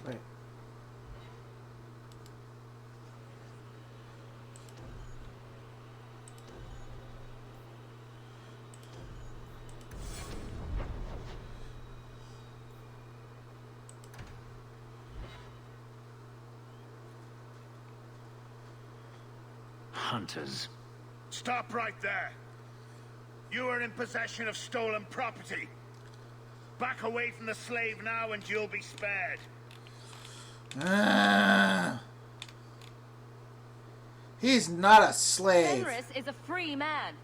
Right. Hunters. Stop right there. You are in possession of stolen property. Back away from the slave now and you'll be spared. He's not a slave. Fenris is a free man.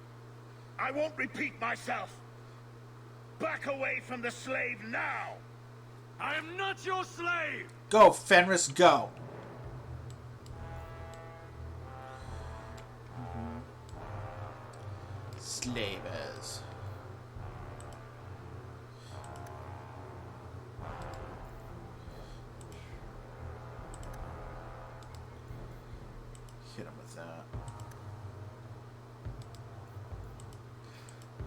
I won't repeat myself. Back away from the slave now. I am not your slave. Go, Fenris, go. Slavers. Hit him with that.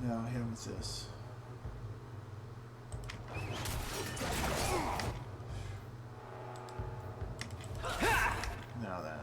No, hit him with this. Now then.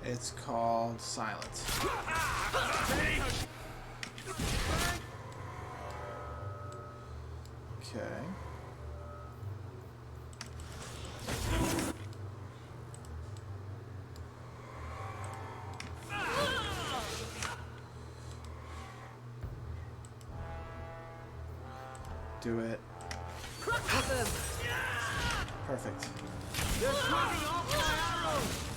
It's called silence. Okay. Do it. Perfect. They're shrugging off my arrows.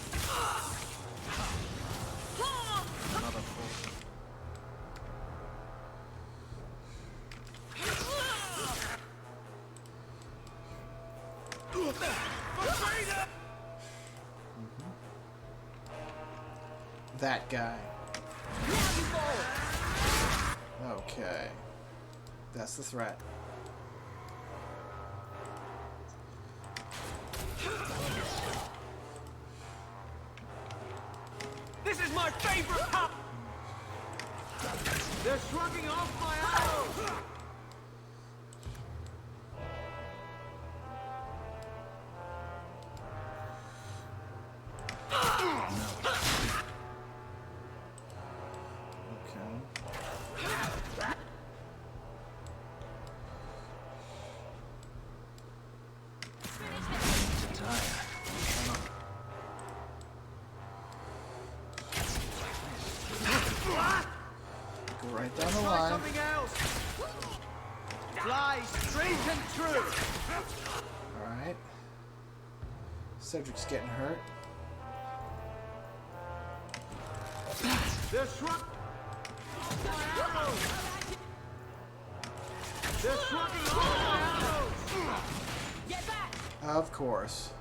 Another four. That guy. Okay. That's the threat. This is my favorite pup. They're shrugging off my arrows. Go right down the Try line. something else. Fly straight and true. Alright. Cedric's getting hurt. They're shrug. My arrows. They're shrugging off my arrows. Get back! Of course.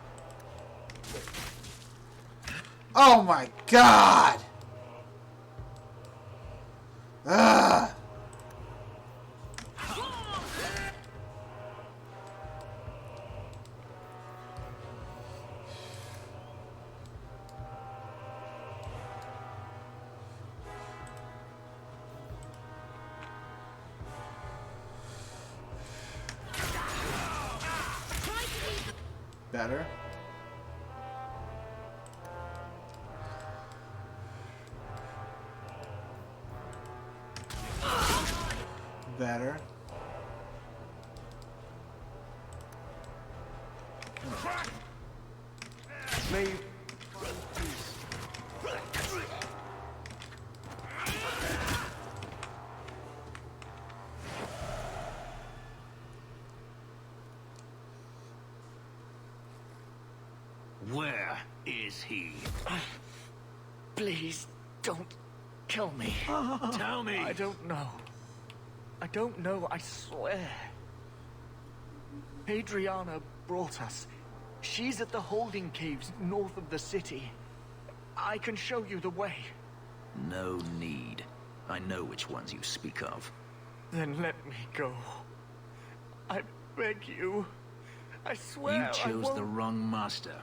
Oh my god! Ah! Better. Better. Leave. Where is he? Please, don't kill me. Tell me. I don't know. I don't know, I swear. Hadriana brought us. She's at the holding caves north of the city. I can show you the way. No need. I know which ones you speak of. Then let me go. I beg you. I swear You I chose won't... the wrong master.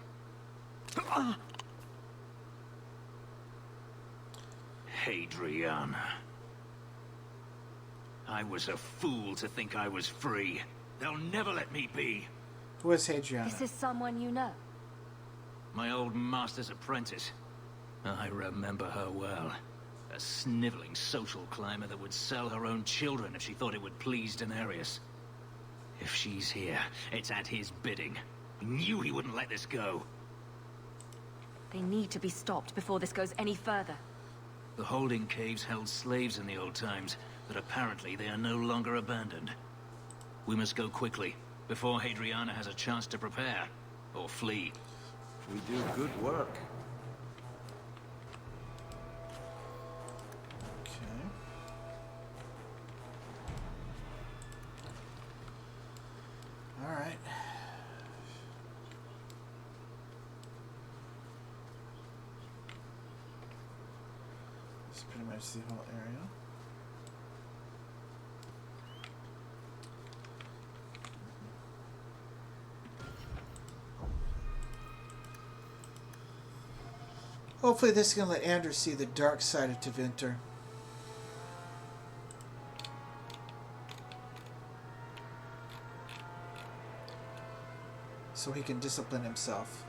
Hadriana. I was a fool to think I was free. They'll never let me be. Who is Hadriana? This is someone you know. My old master's apprentice. I remember her well. A sniveling social climber that would sell her own children if she thought it would please Daenerys. If she's here, it's at his bidding. I knew he wouldn't let this go. They need to be stopped before this goes any further. The holding caves held slaves in the old times, but apparently they are no longer abandoned. We must go quickly, before Hadriana has a chance to prepare, or flee. We do good work. Okay. All right. This is pretty much the whole area. Hopefully this is going to let Andrew see the dark side of Tevinter. So he can discipline himself.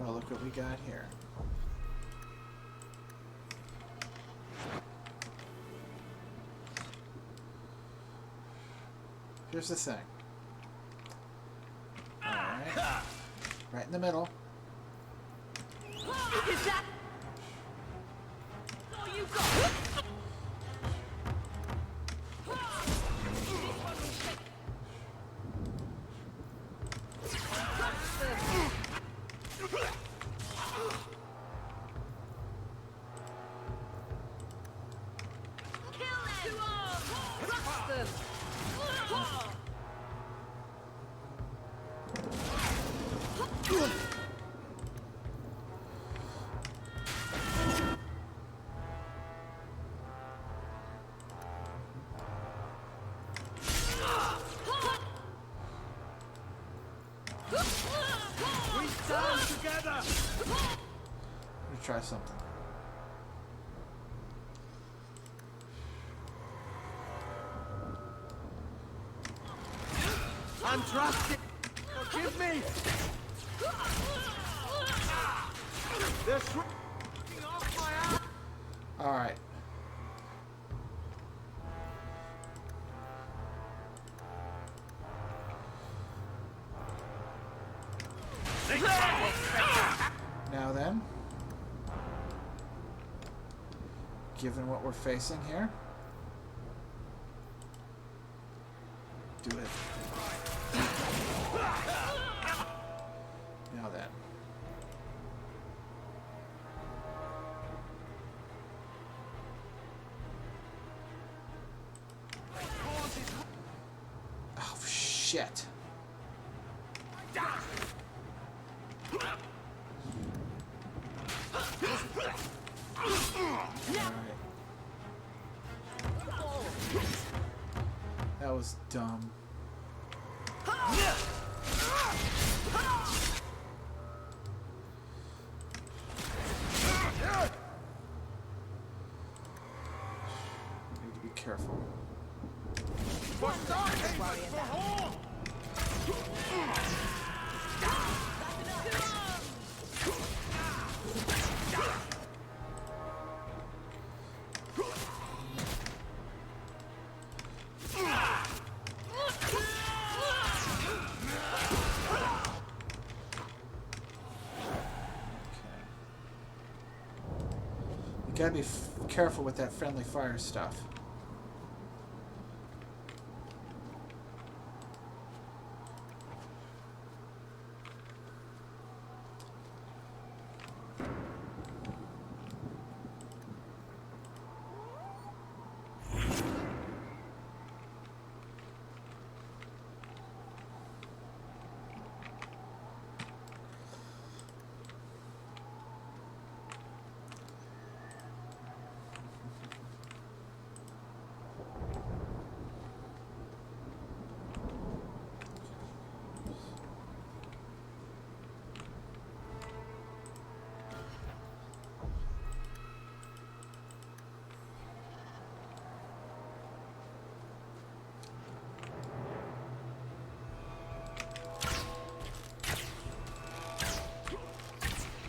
Well, look what we got here. Here's the thing. Alright. Right in the middle. Is that all you got? We stand together! Let me try something. Untrusted! Forgive me! They're stripping off my arm! Alright. Now then, given what we're facing here, do it. Now then. Oh, shit. That was dumb. careful. You gotta be careful with that friendly fire stuff.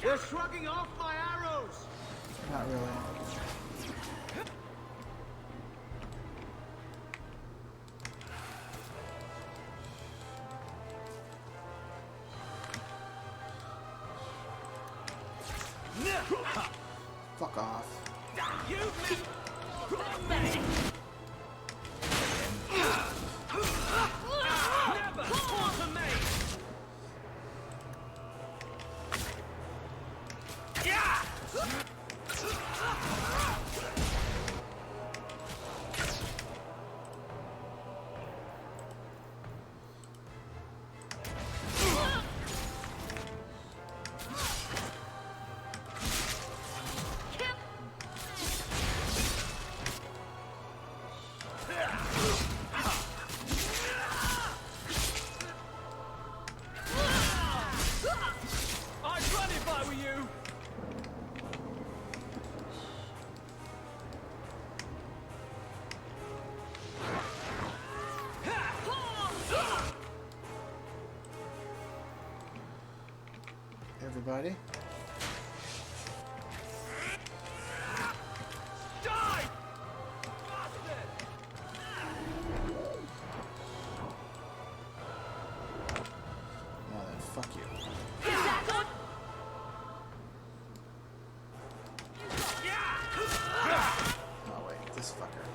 You're shrugging off my arrows! Not really. Fuck off. Everybody. Die! Now then, fuck you. Oh wait, this fucker.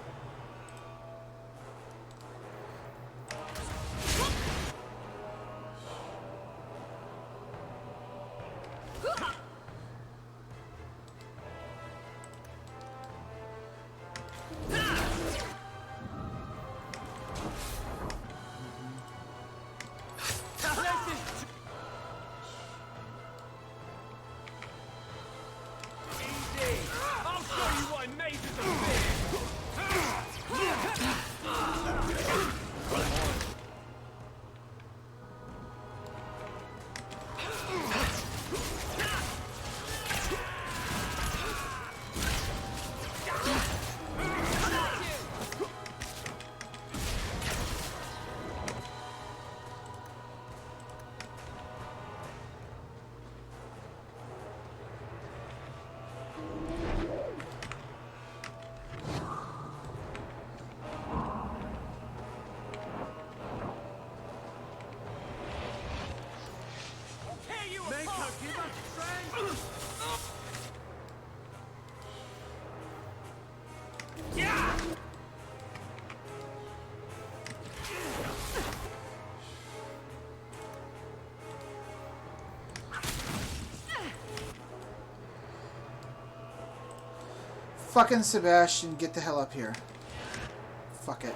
Fucking Sebastian, get the hell up here. Fuck it.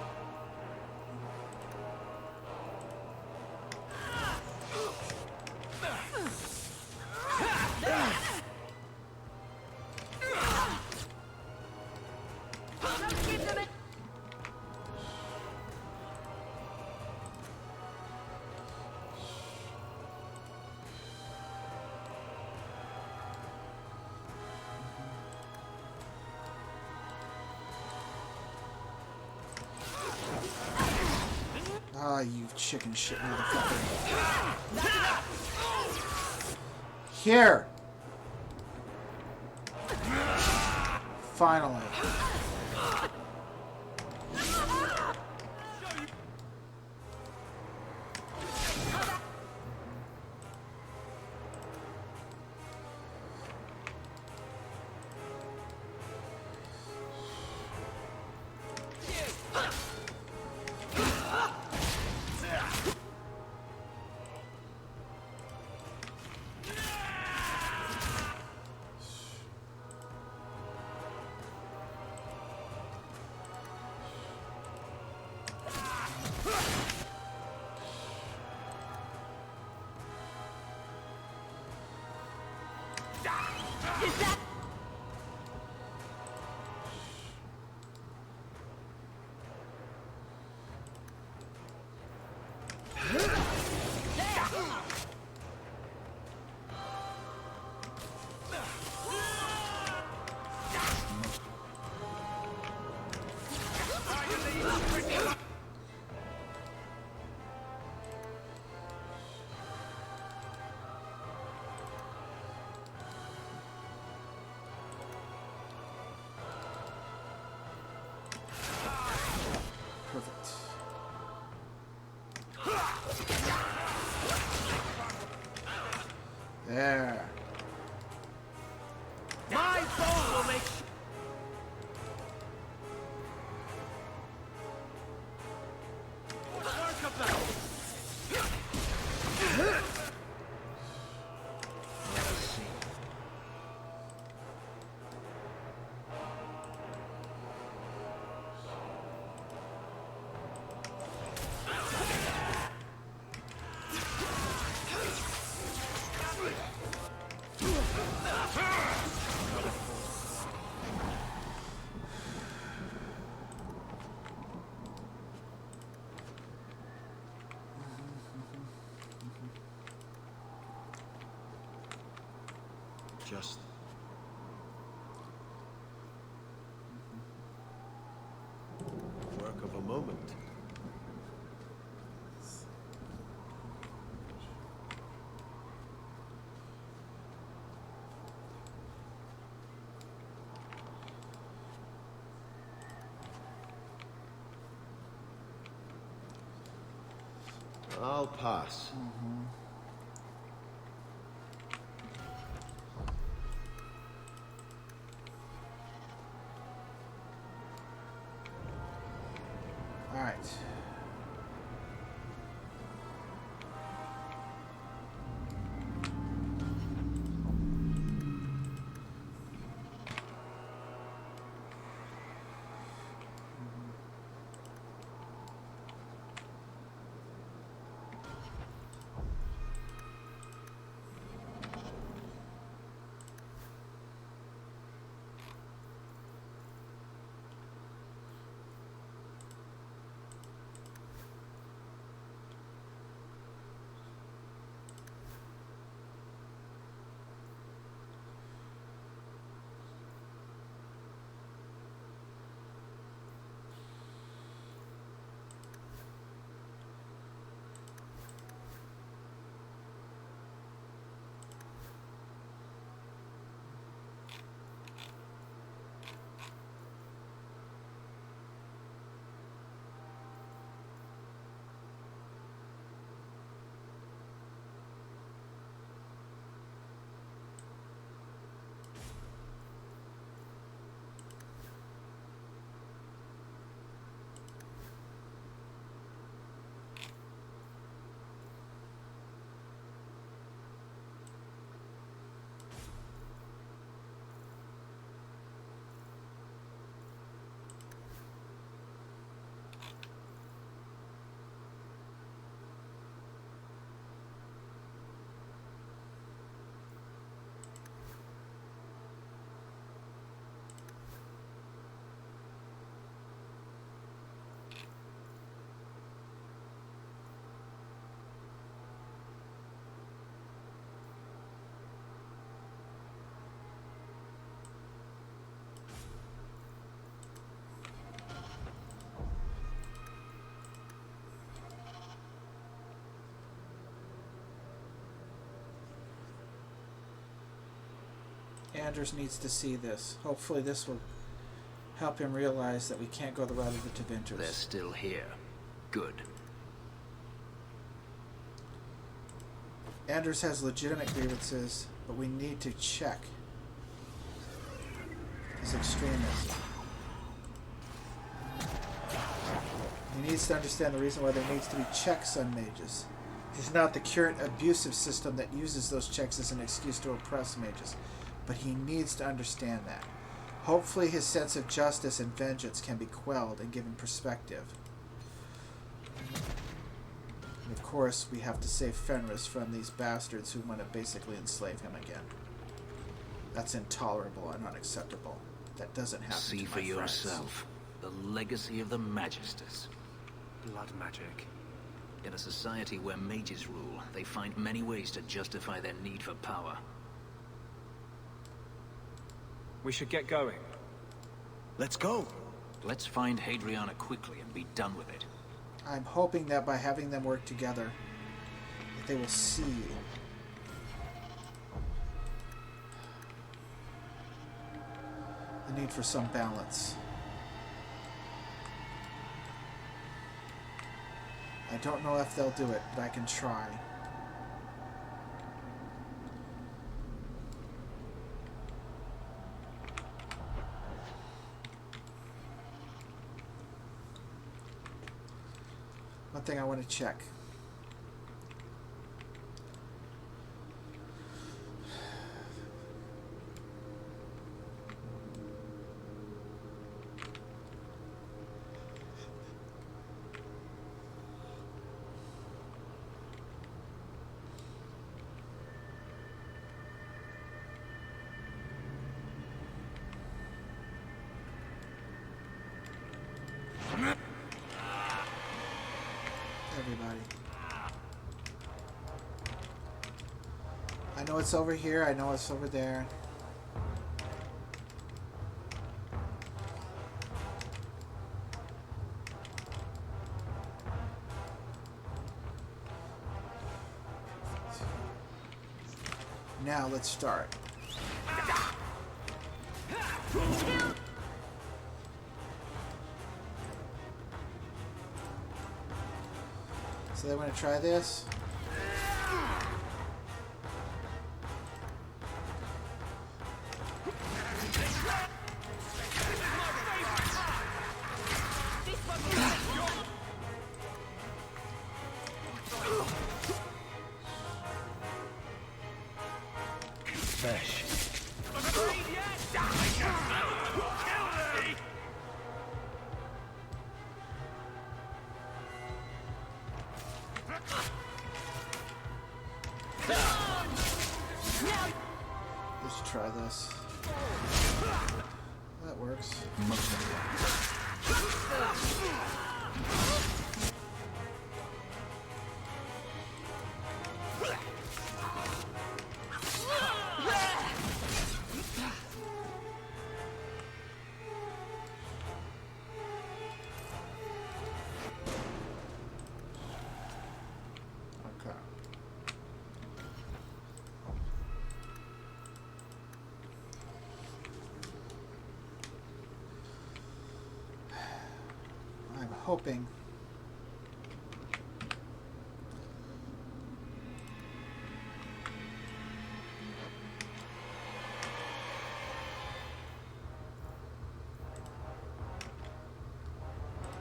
you chicken shit motherfucker. Here! Finally. Perfect. There. My bow will make work of that. Just work of a moment. I'll pass. All right. Anders needs to see this. Hopefully this will help him realize that we can't go the route of the Tevinters. They're still here. Good. Anders has legitimate grievances, but we need to check his extremism. He needs to understand the reason why there needs to be checks on mages. It's not the current abusive system that uses those checks as an excuse to oppress mages, but he needs to understand that. Hopefully his sense of justice and vengeance can be quelled and given perspective. And of course, we have to save Fenris from these bastards who want to basically enslave him again. That's intolerable and unacceptable. That doesn't happen See to for my friends. yourself. The legacy of the Magisters. Blood magic. In a society where mages rule, they find many ways to justify their need for power. We should get going. Let's go. Let's find Hadriana quickly and be done with it. I'm hoping that by having them work together, that they will see the need for some balance. I don't know if they'll do it, but I can try. One thing I want to check. Everybody. I know it's over here, I know it's over there. Now let's start. So they want to try this? Fish. Let's try this. That works. Most of Okay. I'm hoping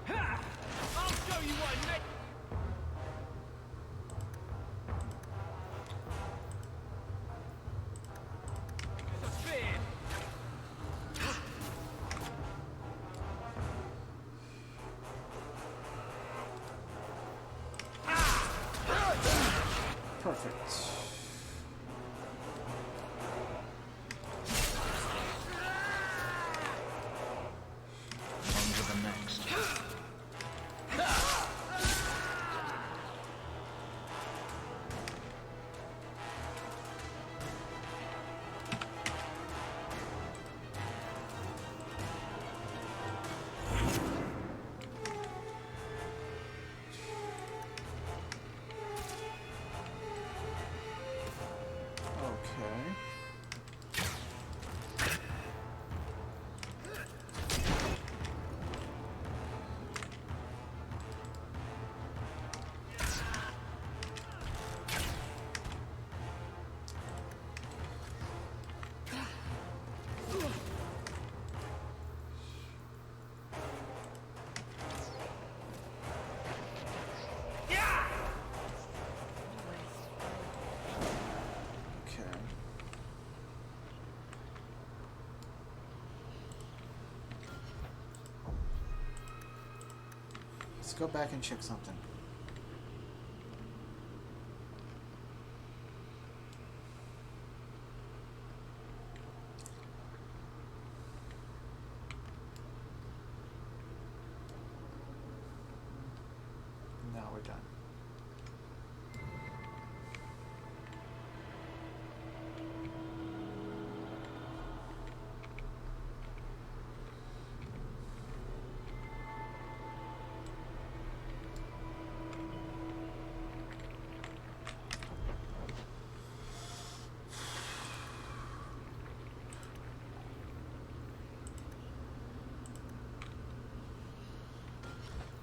I'll show you what next. It's a spear. perfect. on to the next. Let's go back and check something. Now we're done.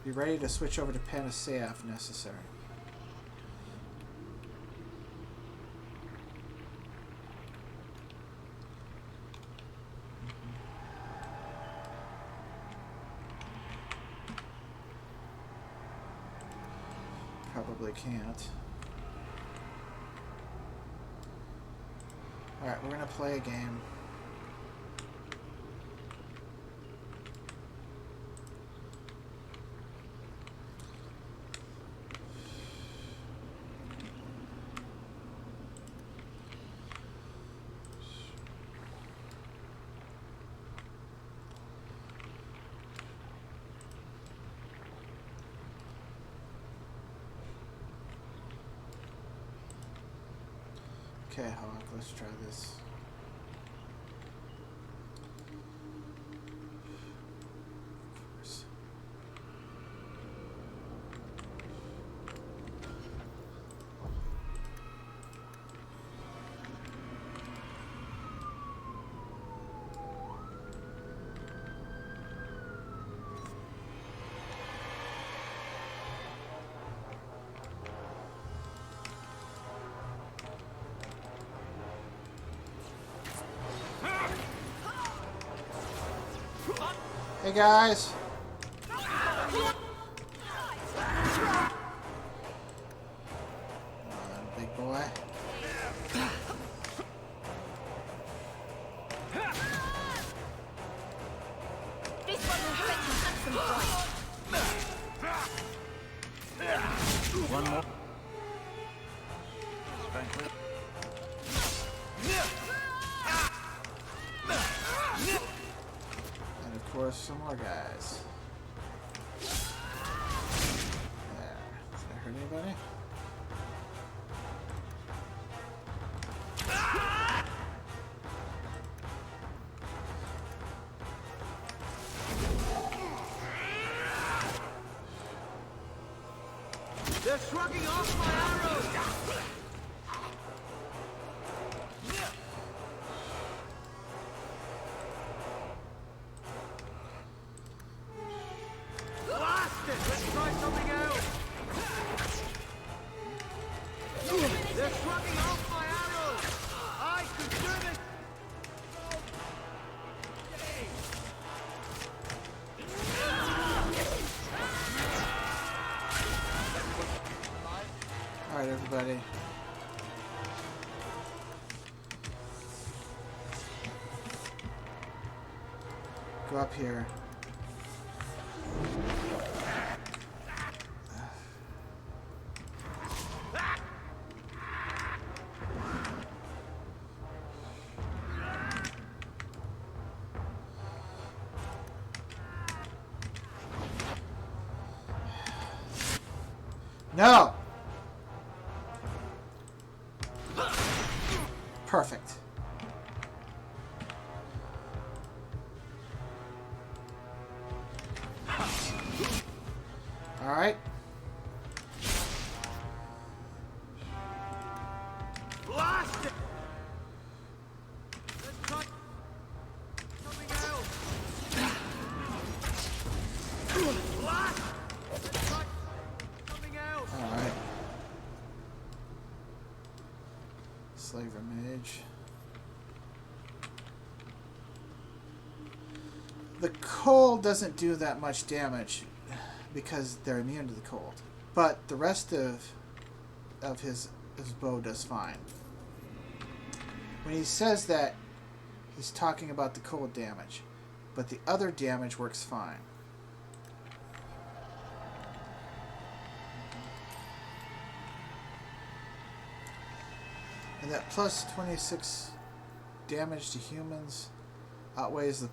Be ready to switch over to Panacea if necessary. Probably can't. Alright, we're gonna play a game. Okay, Hawk, let's try this. Of course. Hey guys! Big boy. This one will fetch a handsome price. One more. Frankly. And of course, some more guys. There. Does that hurt anybody? They're shrugging off my arrows! Blast it! Let's try something else! They're shrugging off my arrows! I consume it! Alright, everybody. Go up here. No! Perfect. All right. Blast it! Let's try something else! Blast! Let's try something else! All right. Slaver mage. The cold doesn't do that much damage because they're immune to the cold, but the rest of his bow does fine. When he says that, he's talking about the cold damage, but the other damage works fine. And that plus 26 damage to humans outweighs the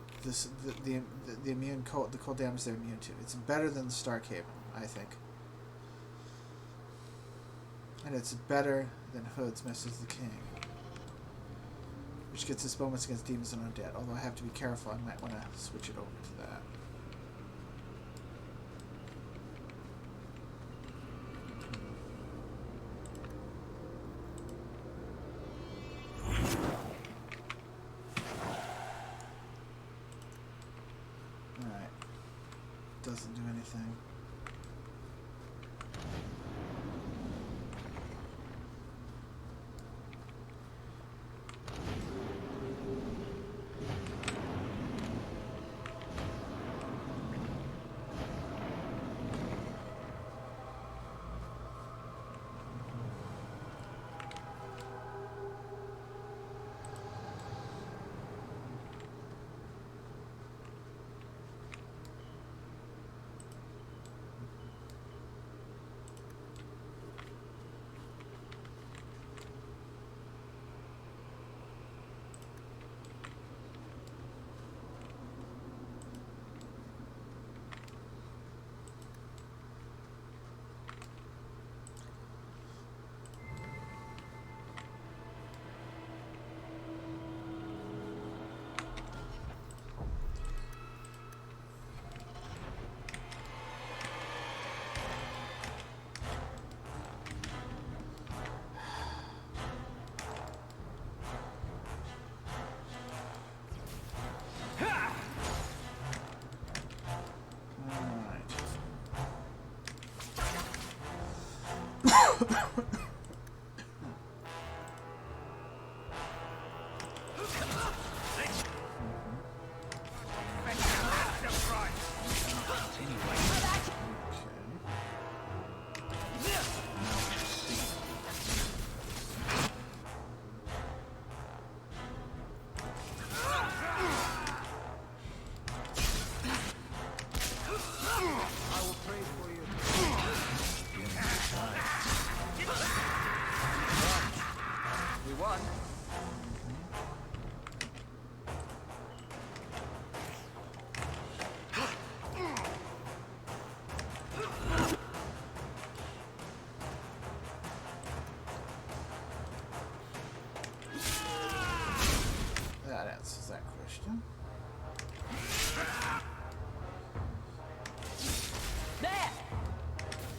cold damage they're immune to. It's better than the Starkhaven, I think. And it's better than Hood's Message of the King, which gets its bonus against demons and undead. Although I have to be careful, I might want to switch it over to that. Alright. Doesn't do anything.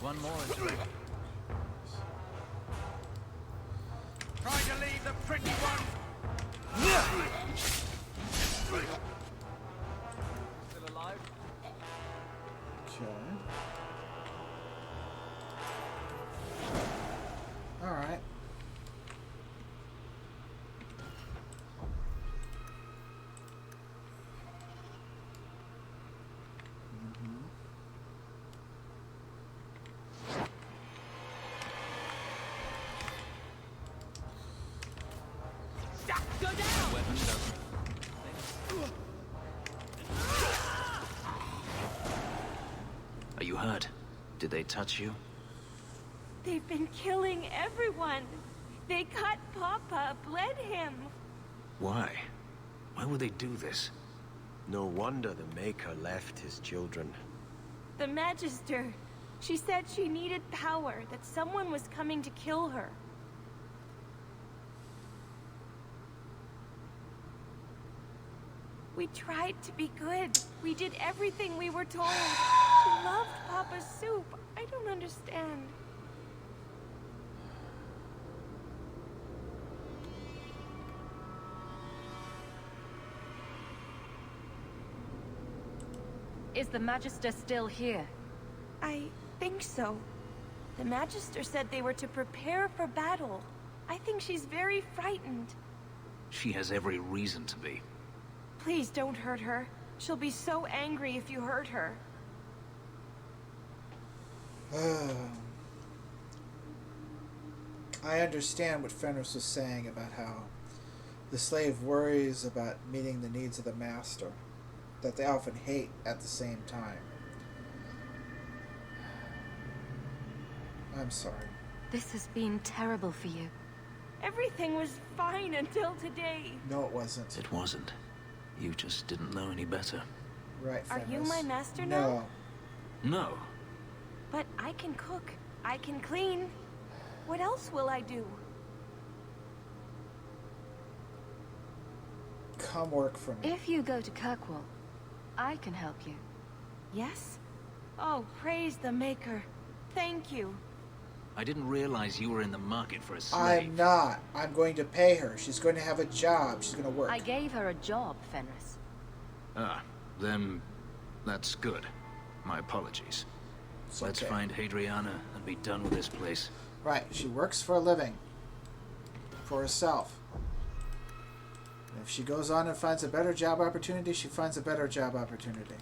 One more is over. Try to leave the pretty one. Still alive? Okay. Alright. Are you hurt? Did they touch you? They've been killing everyone. They cut Papa, bled him. Why? Why would they do this? No wonder the Maker left his children. The Magister. She said she needed power, that someone was coming to kill her. We tried to be good. We did everything we were told. She loved Papa's soup. I don't understand. Is the Magister still here? I think so. The Magister said they were to prepare for battle. I think she's very frightened. She has every reason to be. Please don't hurt her. She'll be so angry if you hurt her. I understand what Fenris was saying about how the slave worries about meeting the needs of the master, that they often hate at the same time. I'm sorry. This has been terrible for you. Everything was fine until today. No, it wasn't. It wasn't. You just didn't know any better. Right, Are Fenris. you my master No. now? No. But I can cook. I can clean. What else will I do? Come work for me. If you go to Kirkwall, I can help you. Yes? Oh, praise the Maker. Thank you. I didn't realize you were in the market for a slave. I'm not. I'm going to pay her. She's going to have a job. She's going to work. I gave her a job, Fenris. Ah, then that's good. My apologies. It's Let's okay. find Hadriana and be done with this place. Right. She works for a living. For herself. And if she goes on and finds a better job opportunity, she finds a better job opportunity.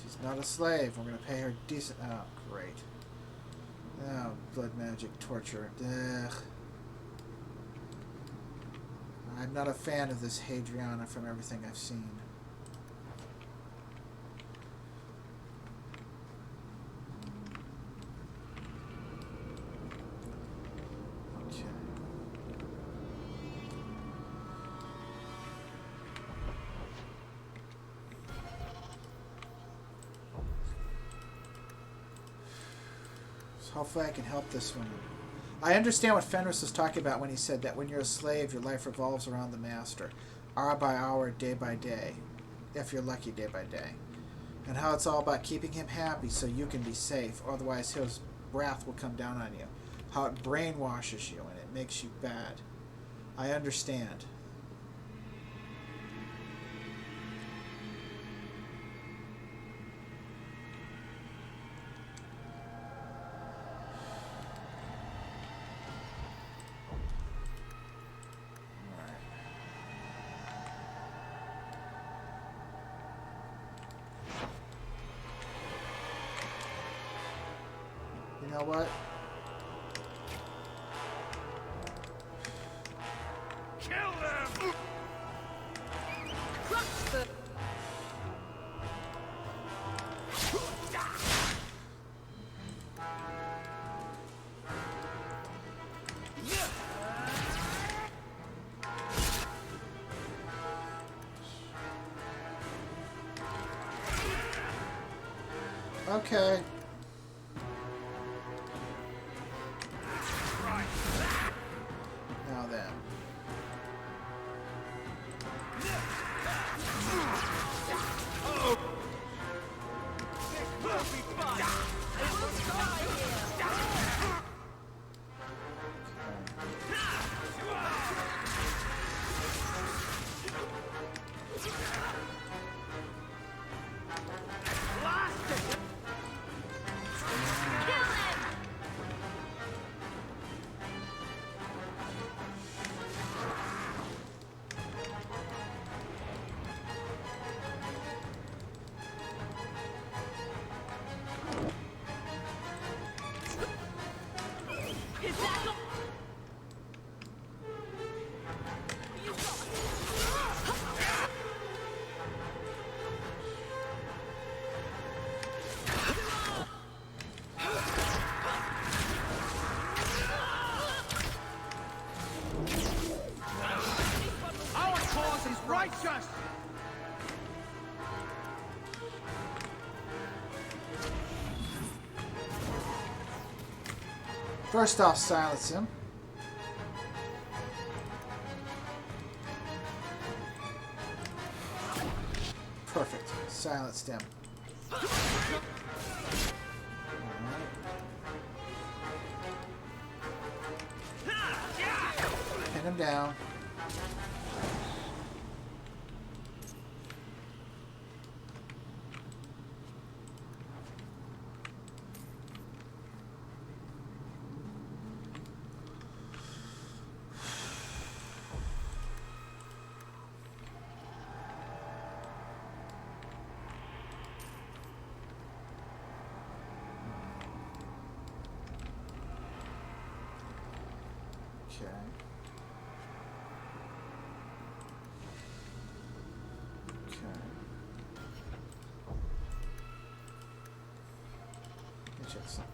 She's not a slave. We're going to pay her decent... Oh, great. Oh, blood magic, torture. Ugh. I'm not a fan of this Hadriana from everything I've seen. Okay. So hopefully I can help this woman. I understand what Fenris was talking about when he said that when you're a slave, your life revolves around the master, hour by hour, day by day, if you're lucky, day by day. And how it's all about keeping him happy so you can be safe, otherwise his wrath will come down on you. How it brainwashes you and it makes you bad. I understand. You know what? Kill them! Okay. Now then. Our cause is righteous! First off, silence him. Perfect. Silenced him. Alright. Pin him down. Okay. Okay. Let me check something.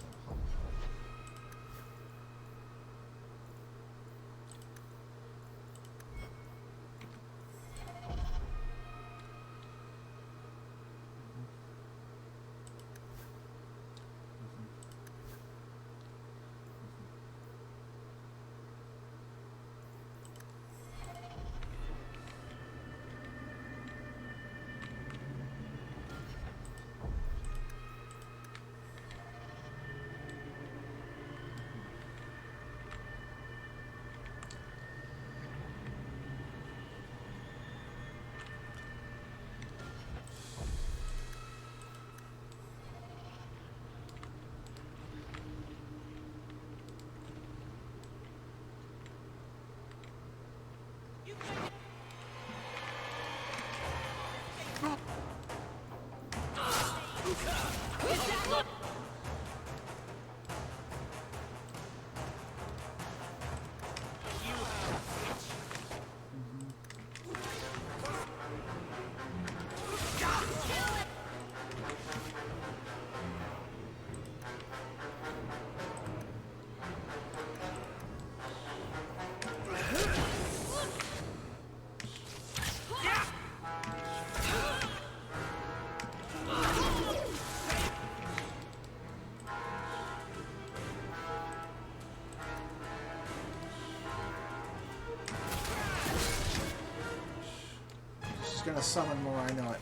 She's gonna summon more, I know it.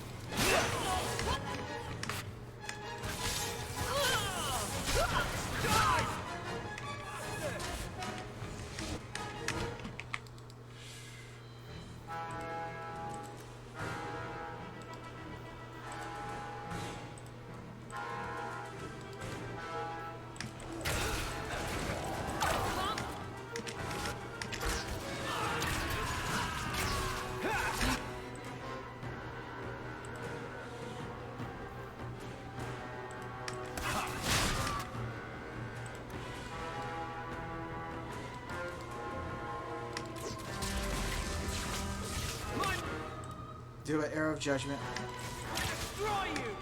Do it, Arrow of Judgment. Destroy you!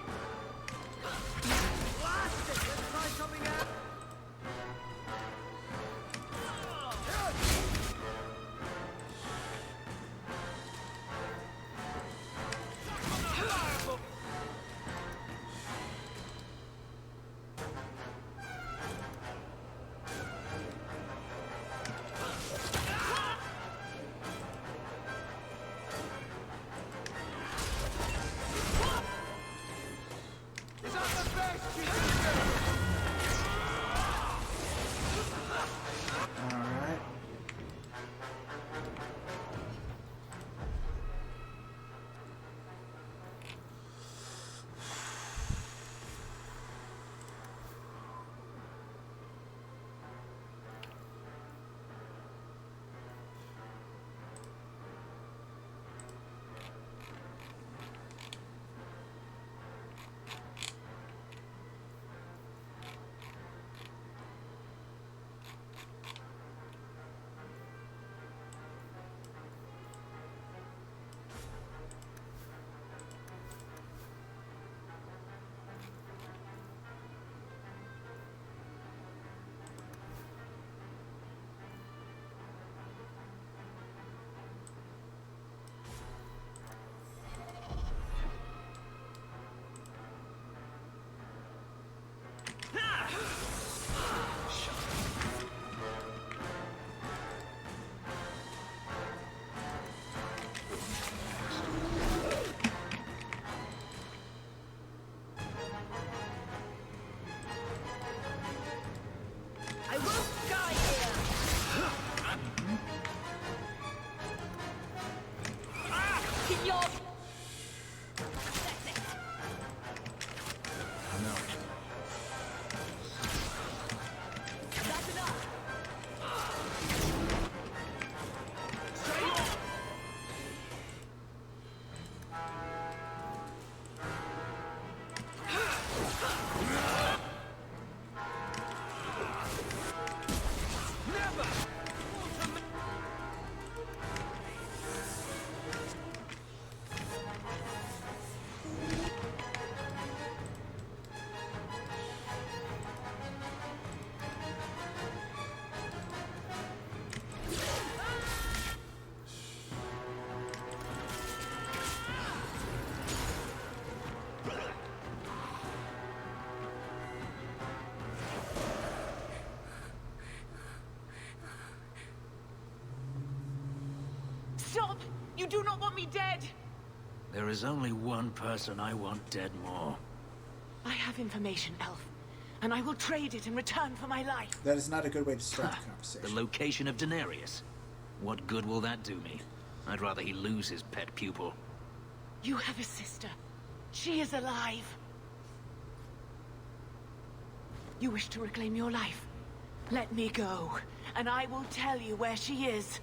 Blast it! Let's try something else! Alright. I won't die here! Keep your... That's enough! Stop! You do not want me dead! There is only one person I want dead more. I have information, Elf, and I will trade it in return for my life. That is not a good way to start the The conversation. location of Daenerys. What good will that do me? I'd rather he lose his pet pupil. You have a sister. She is alive. You wish to reclaim your life? Let me go, and I will tell you where she is.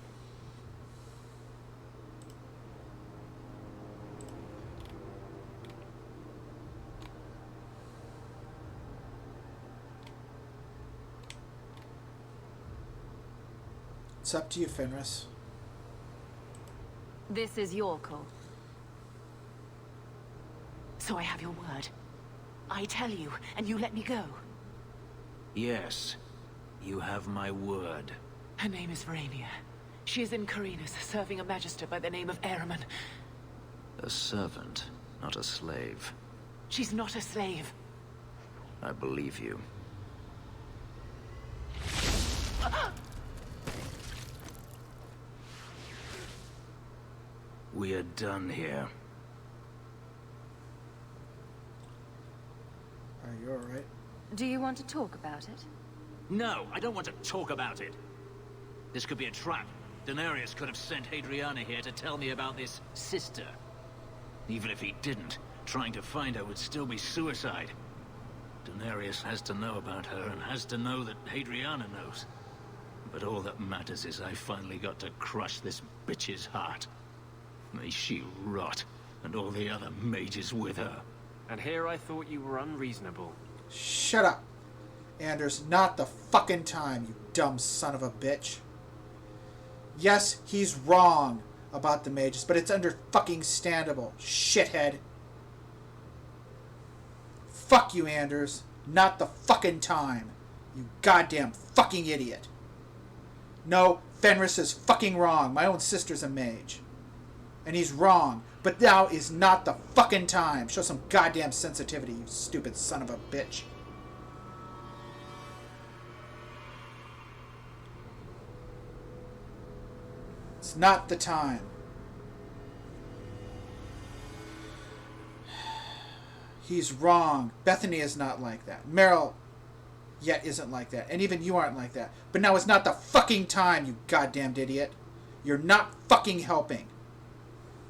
It's up to you, Fenris. This is your call. So I have your word. I tell you, and you let me go. Yes, you have my word. Her name is Verania. She is in Carinus, serving a magister by the name of Ahriman. A servant, not a slave. She's not a slave. I believe you. We are done here. Are you alright? Do you want to talk about it? No, I don't want to talk about it. This could be a trap. Denarius could have sent Hadriana here to tell me about this sister. Even if he didn't, trying to find her would still be suicide. Denarius has to know about her and has to know that Hadriana knows. But all that matters is I finally got to crush this bitch's heart. May she rot, and all the other mages with her. And here I thought you were unreasonable. Shut up, Anders. Not the fucking time, you dumb son of a bitch. Yes, he's wrong about the mages, but it's under fucking standable, shithead. Fuck you, Anders. Not the fucking time, you goddamn fucking idiot. No, Fenris is fucking wrong. My own sister's a mage. And he's wrong, but now is not the fucking time. Show some goddamn sensitivity, you stupid son of a bitch. It's not the time. He's wrong. Bethany is not like that. Meryl yet isn't like that. And even you aren't like that. But now is not the fucking time, you goddamned idiot. You're not fucking helping.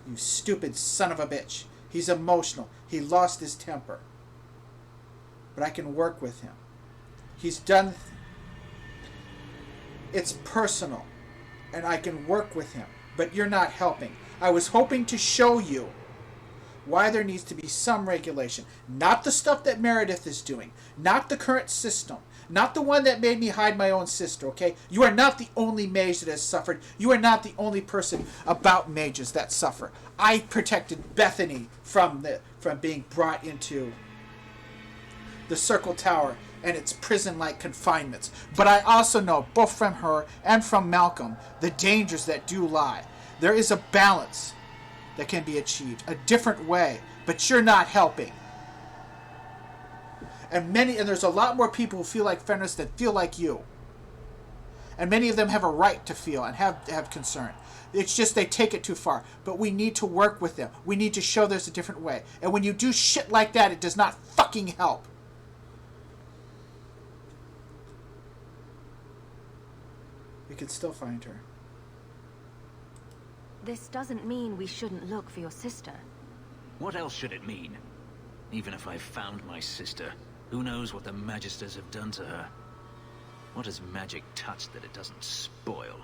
You stupid son of a bitch. He's emotional. He lost his temper. But I can work with him. He's done... It's personal. And I can work with him. But you're not helping. I was hoping to show you why there needs to be some regulation. Not the stuff that Meredith is doing. Not the current system. Not the one that made me hide my own sister, okay? You are not the only mage that has suffered. You are not the only person about mages that suffer. I protected Bethany from being brought into the Circle Tower and its prison-like confinements. But I also know, both from her and from Malcolm, the dangers that do lie. There is a balance that can be achieved, a different way, but you're not helping. And there's a lot more people who feel like Fenris that feel like you. And many of them have a right to feel and have concern. It's just they take it too far. But we need to work with them. We need to show there's a different way. And when you do shit like that, it does not fucking help. We could still find her. This doesn't mean we shouldn't look for your sister. What else should it mean? Even if I found my sister, who knows what the Magisters have done to her? What has magic touched that it doesn't spoil?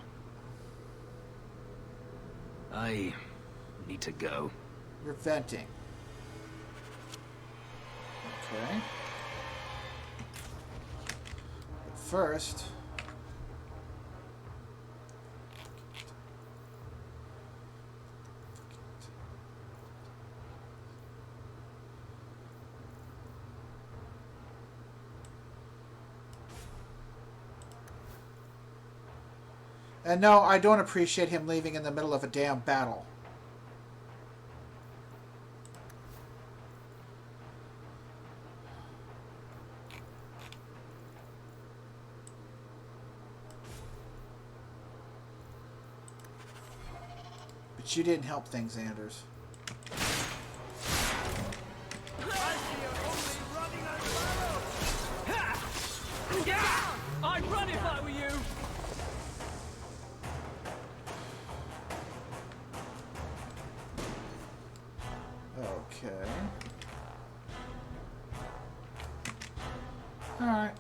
I need to go. You're venting. Okay. But first... And no, I don't appreciate him leaving in the middle of a damn battle. But you didn't help things, Anders. I'd run if I were you! Okay. Alright.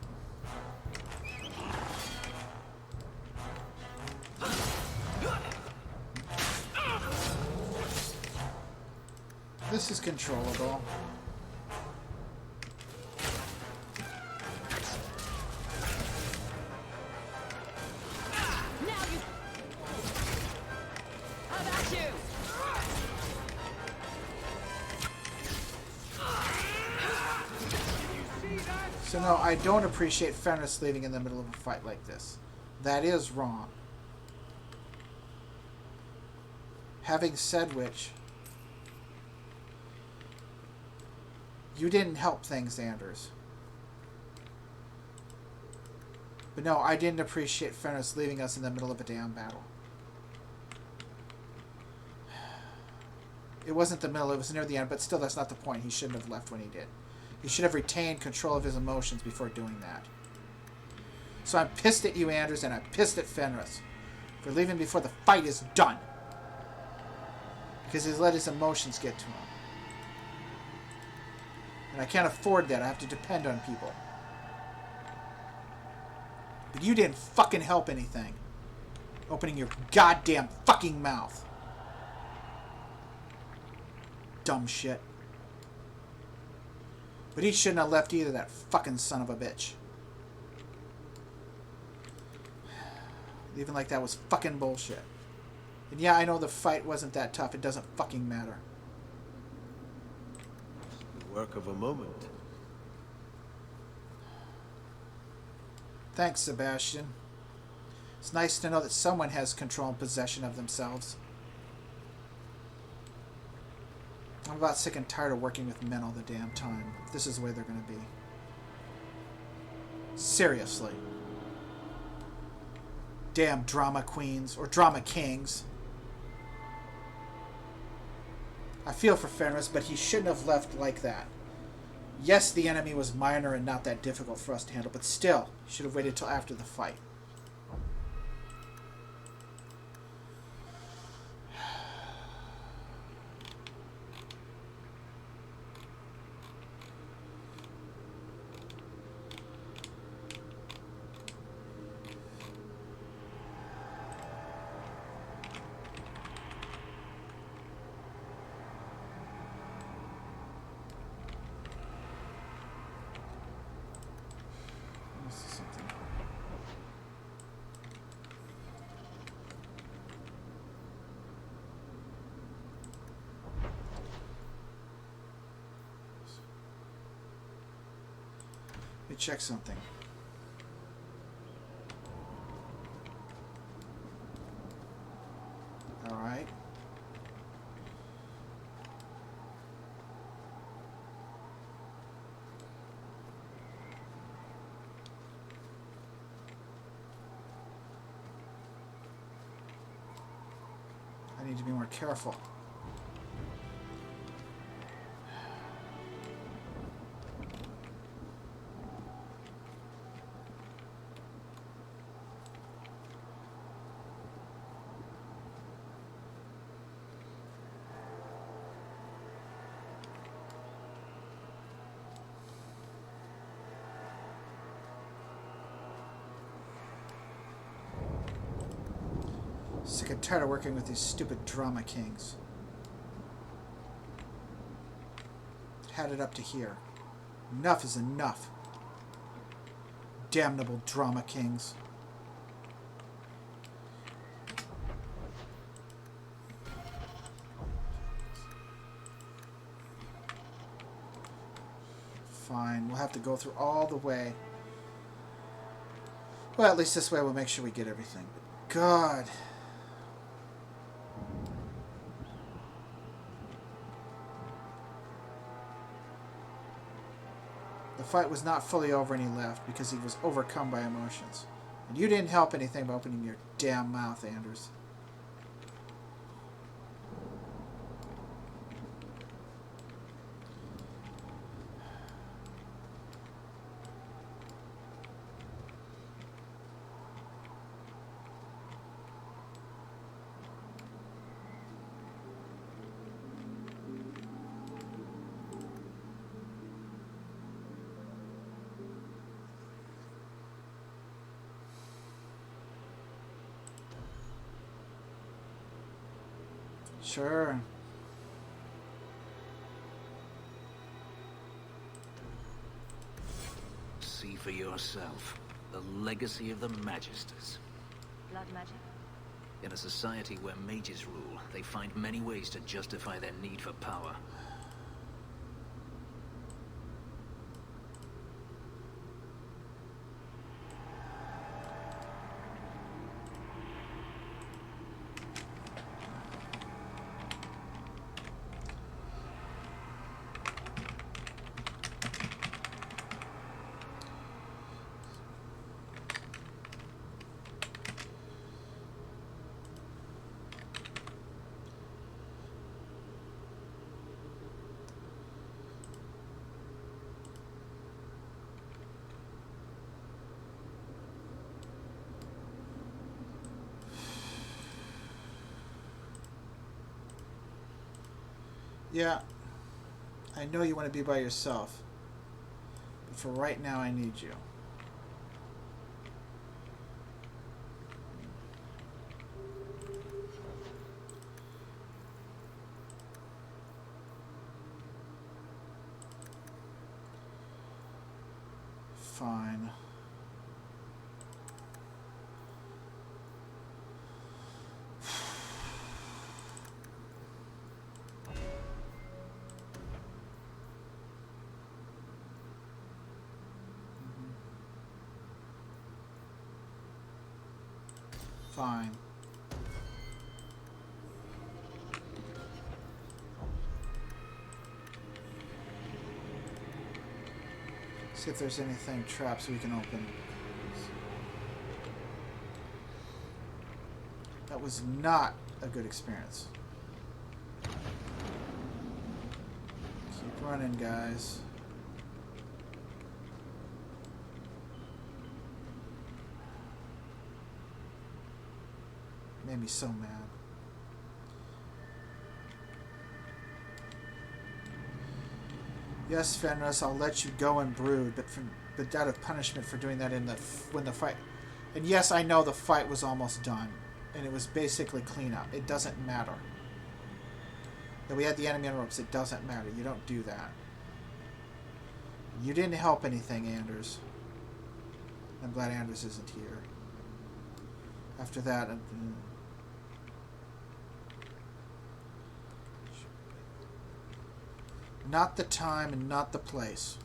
This is controllable. So no, I don't appreciate Fenris leaving in the middle of a fight like this. That is wrong. Having said which, you didn't help things, Anders. But no, I didn't appreciate Fenris leaving us in the middle of a damn battle. It wasn't the middle, it was near the end, but still that's not the point. He shouldn't have left when he did. He should have retained control of his emotions before doing that. So I'm pissed at you, Anders, and I'm pissed at Fenris for leaving before the fight is done. Because he's let his emotions get to him. And I can't afford that. I have to depend on people. But you didn't fucking help anything. Opening your goddamn fucking mouth. Dumb shit. But he shouldn't have left either, that fucking son of a bitch. Leaving like that was fucking bullshit. And yeah, I know the fight wasn't that tough. It doesn't fucking matter. The work of a moment. Thanks, Sebastian. It's nice to know that someone has control and possession of themselves. I'm about sick and tired of working with men all the damn time. If this is the way they're going to be. Seriously. Damn drama queens, or drama kings. I feel for Fenris, but he shouldn't have left like that. Yes, the enemy was minor and not that difficult for us to handle, but still, he should have waited till after the fight. Let me check something. All right. I need to be more careful. Sick and tired of working with these stupid drama kings. Had it up to here. Enough is enough. Damnable drama kings. Fine, we'll have to go through all the way. Well, at least this way we'll make sure we get everything. But God. The fight was not fully over and he left because he was overcome by emotions. And you didn't help anything by opening your damn mouth, Anders. Sure. See for yourself. The legacy of the Magisters. Blood magic? In a society where mages rule, they find many ways to justify their need for power. Yeah. I know you want to be by yourself. But for right now, I need you. Fine. Fine. See if there's anything traps we can open. That was not a good experience. Keep running, guys. Made me so mad. Yes, Fenris, I'll let you go and brood, but out of punishment for doing that when the fight. And yes, I know the fight was almost done, and it was basically cleanup. It doesn't matter that we had the enemy on ropes. It doesn't matter. You don't do that. You didn't help anything, Anders. I'm glad Anders isn't here. After that. Not the time and not the place.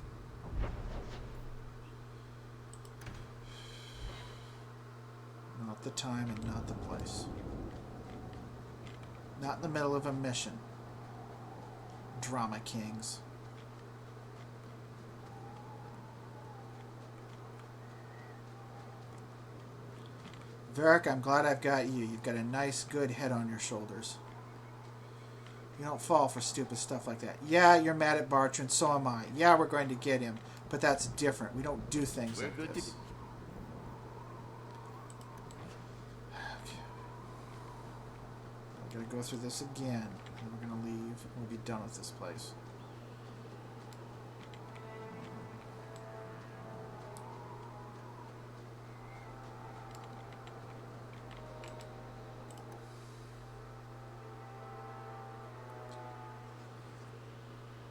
Not the time and not the place. Not in the middle of a mission. Drama kings. Varric, I'm glad I've got you. You've got a nice, good head on your shoulders. You don't fall for stupid stuff like that. Yeah, you're mad at Bartrand, so am I. Yeah, we're going to get him, but that's different. We don't do things like this. Okay. We're going to go through this again, and we're going to leave, and we'll be done with this place.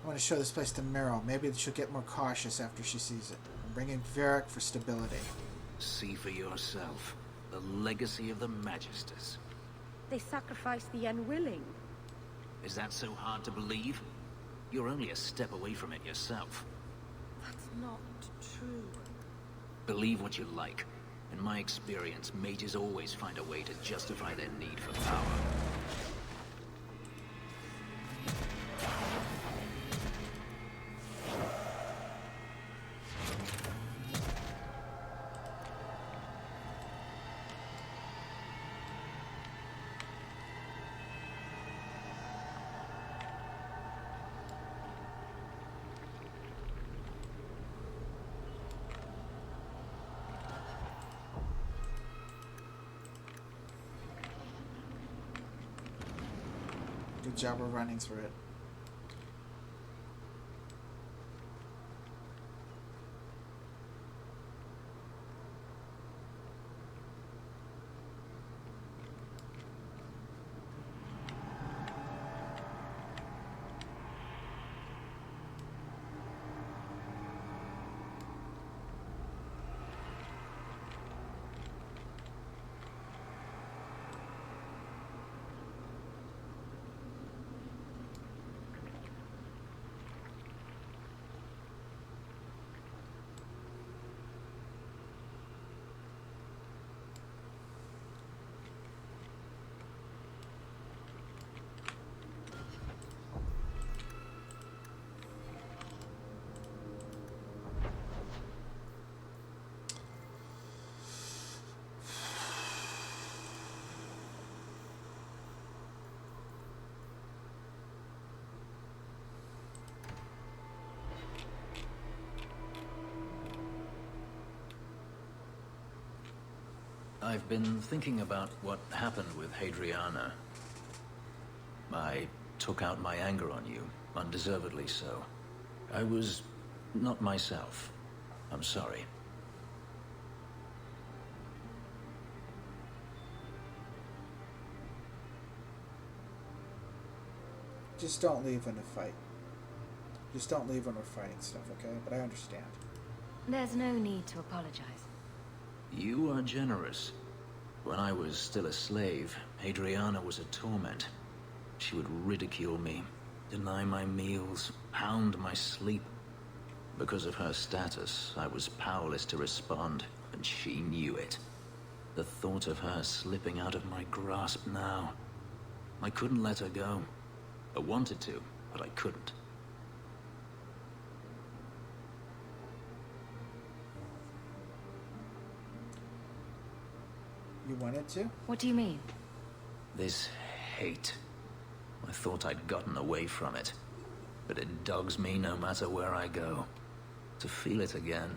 I want to show this place to Meryl. Maybe she'll get more cautious after she sees it. I'm bringing Varric for stability. See for yourself. The legacy of the Magisters. They sacrifice the unwilling. Is that so hard to believe? You're only a step away from it yourself. That's not true. Believe what you like. In my experience, mages always find a way to justify their need for power. Good job, we're running through it. I've been thinking about what happened with Hadriana. I took out my anger on you, undeservedly so. I was not myself. I'm sorry. Just don't leave in a fight. Just don't leave when we're fighting stuff, okay? But I understand. There's no need to apologize. You are generous. When I was still a slave, Hadriana was a torment. She would ridicule me, deny my meals, pound my sleep. Because of her status, I was powerless to respond, and she knew it. The thought of her slipping out of my grasp now. I couldn't let her go. I wanted to, but I couldn't. You wanted to? What do you mean? This hate. I thought I'd gotten away from it. But it dogs me no matter where I go. To feel it again.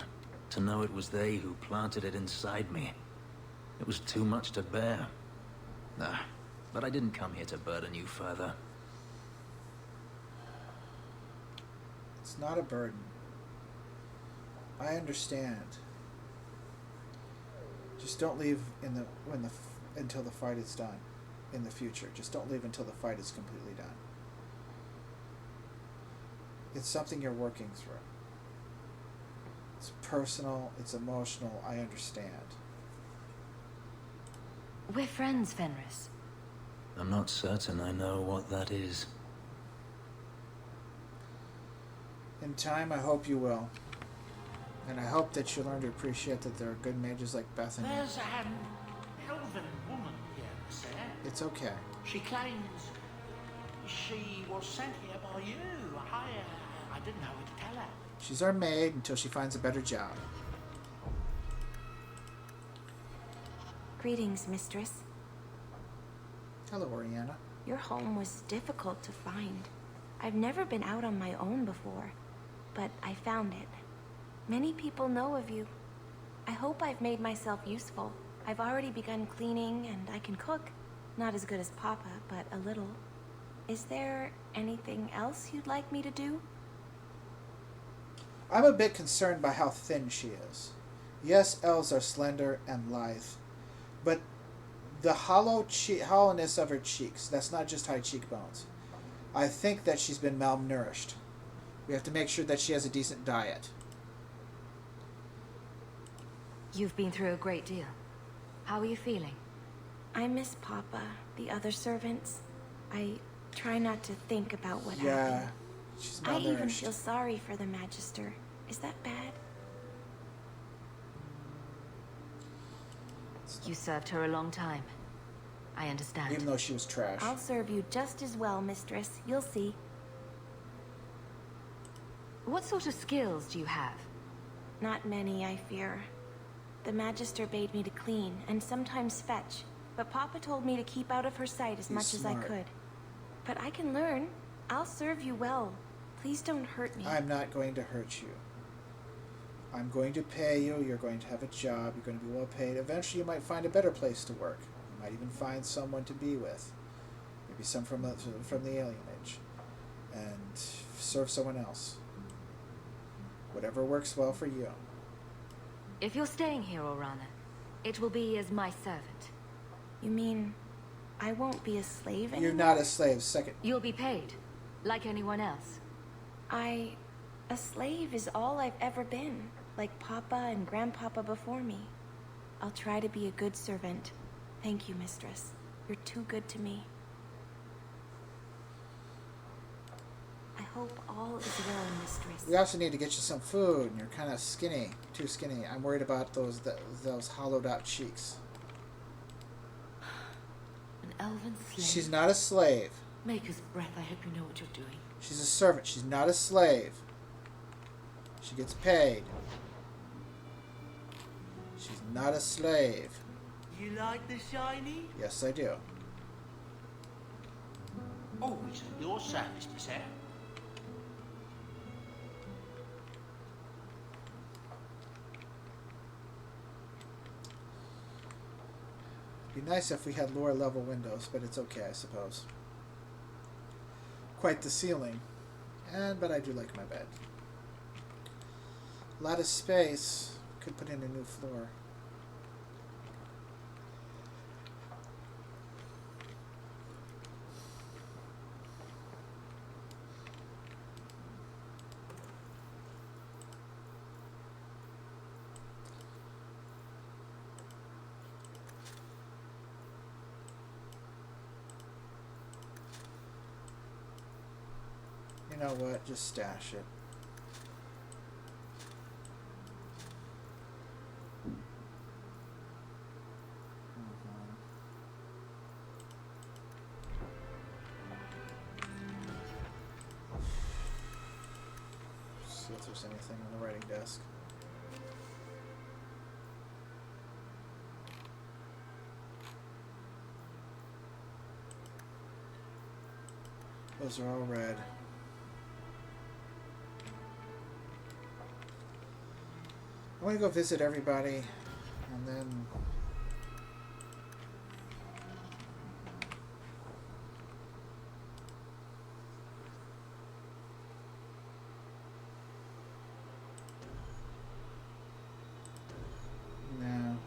To know it was they who planted it inside me. It was too much to bear. But I didn't come here to burden you further. It's not a burden. I understand. Just don't leave until the fight is done. In the future, just don't leave until the fight is completely done. It's something you're working through. It's personal. It's emotional. I understand. We're friends, Fenris. I'm not certain I know what that is. In time, I hope you will. And I hope that you learn to appreciate that there are good mages like Bethany. There's an elven woman here, sir. It's okay. She claims she was sent here by you. I didn't know what to tell her. She's our maid until she finds a better job. Greetings, mistress. Hello, Orana. Your home was difficult to find. I've never been out on my own before, but I found it. Many people know of you. I hope I've made myself useful. I've already begun cleaning and I can cook. Not as good as Papa, but a little. Is there anything else you'd like me to do? I'm a bit concerned by how thin she is. Yes, elves are slender and lithe, but the hollowness of her cheeks, that's not just high cheekbones. I think that she's been malnourished. We have to make sure that she has a decent diet. You've been through a great deal. How are you feeling? I miss Papa, the other servants. I try not to think about what happened. Yeah, she's malnourished. I even feel sorry for the Magister. Is that bad? You served her a long time. I understand. Even though she was trash. I'll serve you just as well, mistress. You'll see. What sort of skills do you have? Not many, I fear. The Magister bade me to clean, and sometimes fetch, but Papa told me to keep out of her sight as much as I could. But I can learn. I'll serve you well. Please don't hurt me. I'm not going to hurt you. I'm going to pay you. You're going to have a job. You're going to be well paid. Eventually you might find a better place to work. You might even find someone to be with. Maybe some from the alien age. And serve someone else. Whatever works well for you. If you're staying here, Orana, it will be as my servant. You mean I won't be a slave anymore? You're not a slave. Second. You'll be paid, like anyone else. A slave is all I've ever been, like Papa and Grandpapa before me. I'll try to be a good servant. Thank you, mistress. You're too good to me. I hope all is well, mistress. We also need to get you some food, and you're kind of skinny. Too skinny. I'm worried about those hollowed out cheeks. An elven slave. She's not a slave. Maker's breath, I hope you know what you're doing. She's a servant. She's not a slave. She gets paid. She's not a slave. You like the shiny? Yes, I do. Always at your service, Miss Eyre. It'd be nice if we had lower level windows, but it's okay, I suppose. quite the ceiling. But I do like my bed. A lot of space. Could put in a new floor. You know what? Just stash it. See if there's anything on the writing desk. Those are all red. I'm going to go visit everybody, and then no.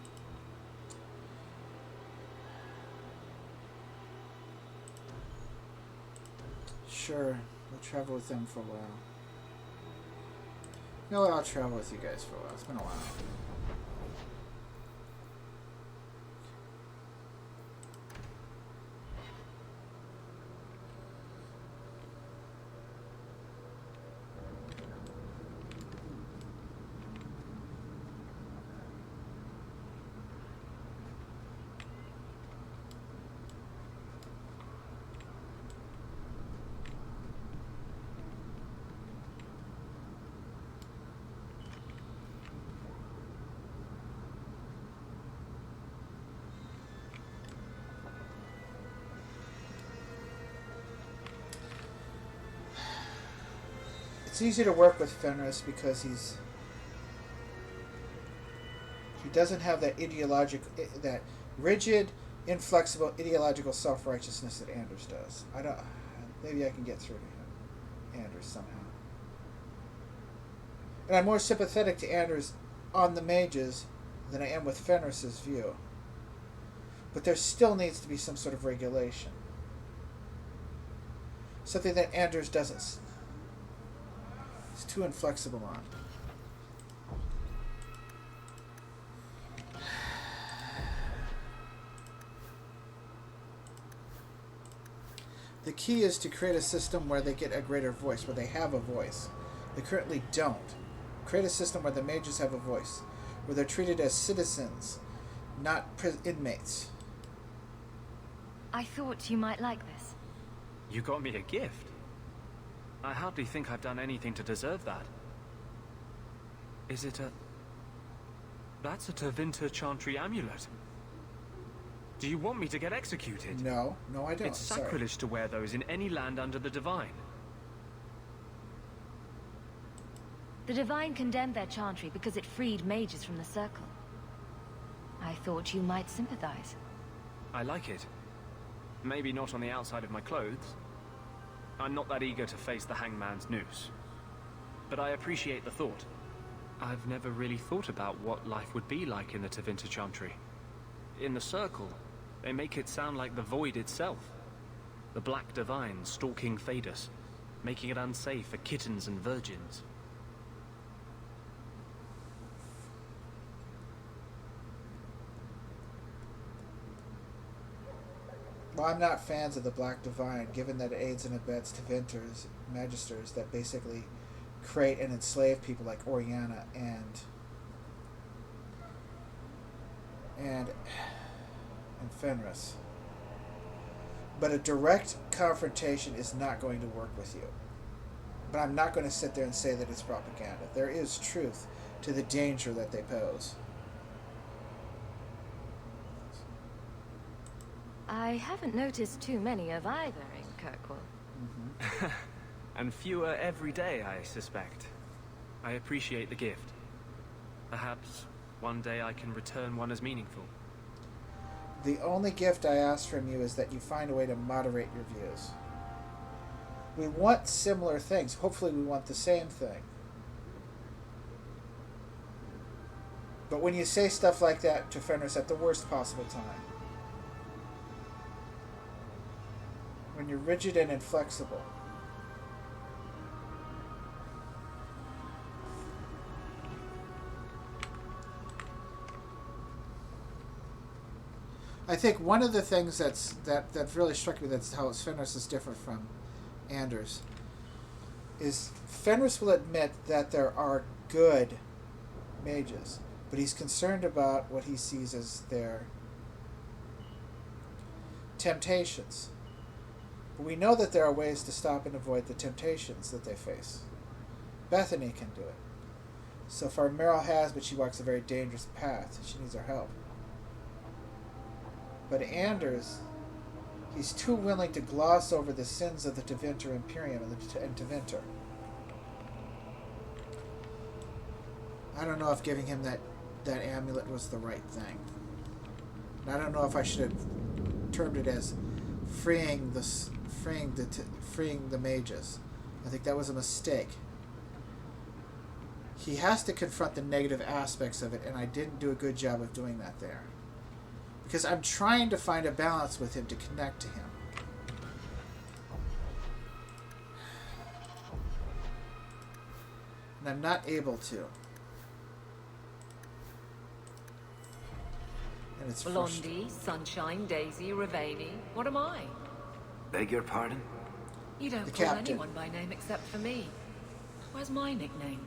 Sure, we'll travel with them for a while. No, I'll travel with you guys for a while. It's been a while. It's easy to work with Fenris because he doesn't have that that rigid, inflexible, ideological self-righteousness that Anders does. Maybe I can get through to him, Anders, somehow. And I'm more sympathetic to Anders on the mages than I am with Fenris's view. But there still needs to be some sort of regulation. Something that Anders doesn't. He's too inflexible on. The key is to create a system where they get a greater voice, where they have a voice. They currently don't. Create a system where the mages have a voice, where they're treated as citizens, not inmates. I thought you might like this. You got me a gift. I hardly think I've done anything to deserve that. Is it a... That's a Tevinter Chantry amulet. Do you want me to get executed? No, I don't. It's sacrilege to wear those in any land under the Divine. The Divine condemned their chantry because it freed mages from the Circle. I thought you might sympathize. I like it. Maybe not on the outside of my clothes. I'm not that eager to face the hangman's noose. But I appreciate the thought. I've never really thought about what life would be like in the Tevinter Chantry. In the Circle, they make it sound like the Void itself. The Black Divine stalking Fadus, making it unsafe for kittens and virgins. Well, I'm not fans of the Black Divine, given that it aids and abets Tevinters, Magisters that basically create and enslave people like Orana and Fenris. But a direct confrontation is not going to work with you. But I'm not going to sit there and say that it's propaganda. There is truth to the danger that they pose. I haven't noticed too many of either in Kirkwall. Mm-hmm. And fewer every day, I suspect. I appreciate the gift. Perhaps one day I can return one as meaningful. The only gift I ask from you is that you find a way to moderate your views. We want similar things. Hopefully we want the same thing. But when you say stuff like that to Fenris at the worst possible time, when you're rigid and inflexible, I think one of the things that really struck me, that's how Fenris is different from Anders, is Fenris will admit that there are good mages, but he's concerned about what he sees as their temptations. But we know that there are ways to stop and avoid the temptations that they face. Bethany can do it. So far Meryl has, but she walks a very dangerous path. She needs our help. But Anders, he's too willing to gloss over the sins of the Tevinter Imperium and Tevinter. I don't know if giving him that amulet was the right thing. And I don't know if I should have termed it as freeing the mages. I think that was a mistake. He has to confront the negative aspects of it, and I didn't do a good job of doing that there. Because I'm trying to find a balance with him to connect to him. And I'm not able to. And it's Blondie, Sunshine, Daisy, Ravani. What am I? Beg your pardon? You don't The call captain. anyone by name except for me. Where's my nickname?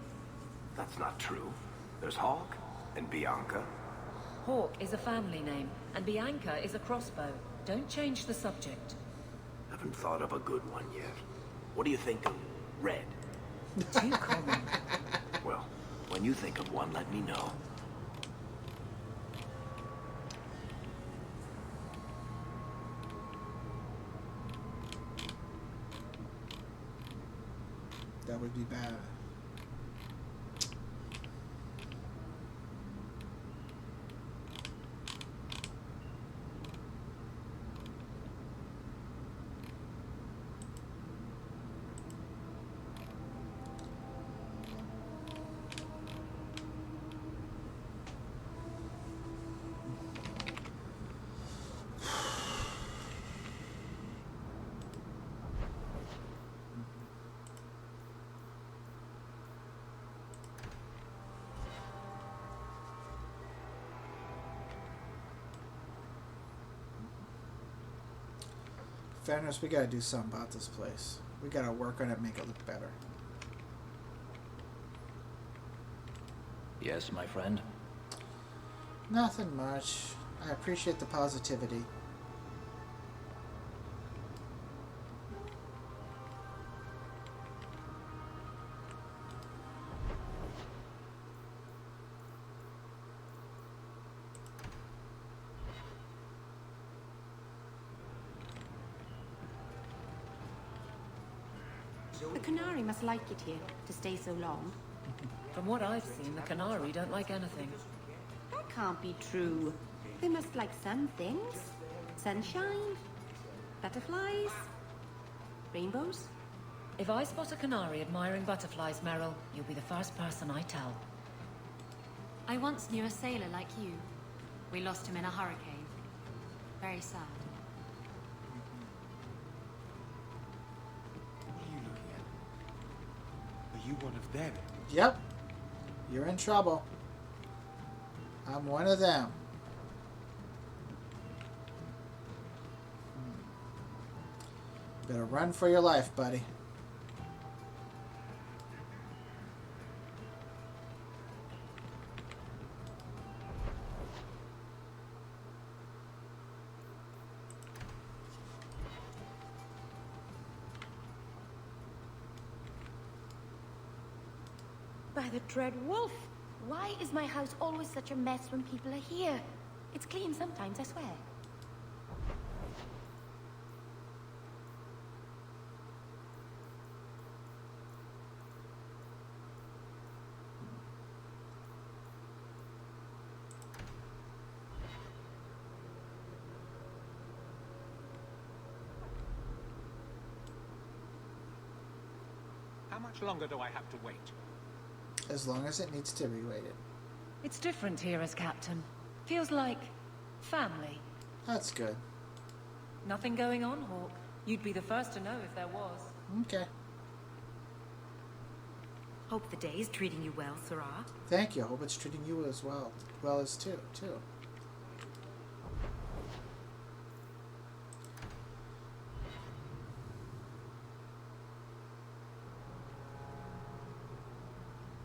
That's not true. There's Hawk and Bianca. Hawk is a family name, and Bianca is a crossbow. Don't change the subject. Haven't thought of a good one yet. What do you think of Red? Too common. Well, when you think of one, let me know. That would be bad. Fenris, we gotta do something about this place. We gotta work on it, make it look better. Yes, my friend? Nothing much. I appreciate the positivity. The Canary must like it here, to stay so long. From what I've seen, the Canary don't like anything. That can't be true. They must like some things. Sunshine, butterflies, rainbows. If I spot a Canary admiring butterflies, Meryl, you'll be the first person I tell. I once knew a sailor like you. We lost him in a hurricane. Very sad. What are you looking at? Are you one of them? Yep. You're in trouble. I'm one of them. Better run for your life, buddy. By the dread wolf! Why is my house always such a mess when people are here? It's clean sometimes, I swear. much longer do I have to wait? As long as it needs to be waited. It's different here as captain. Feels like family. That's good. Nothing going on, Hawk. You'd be the first to know if there was. Okay. Hope the day is treating you well, Sarah. Thank you. I hope it's treating you as well. Well as too.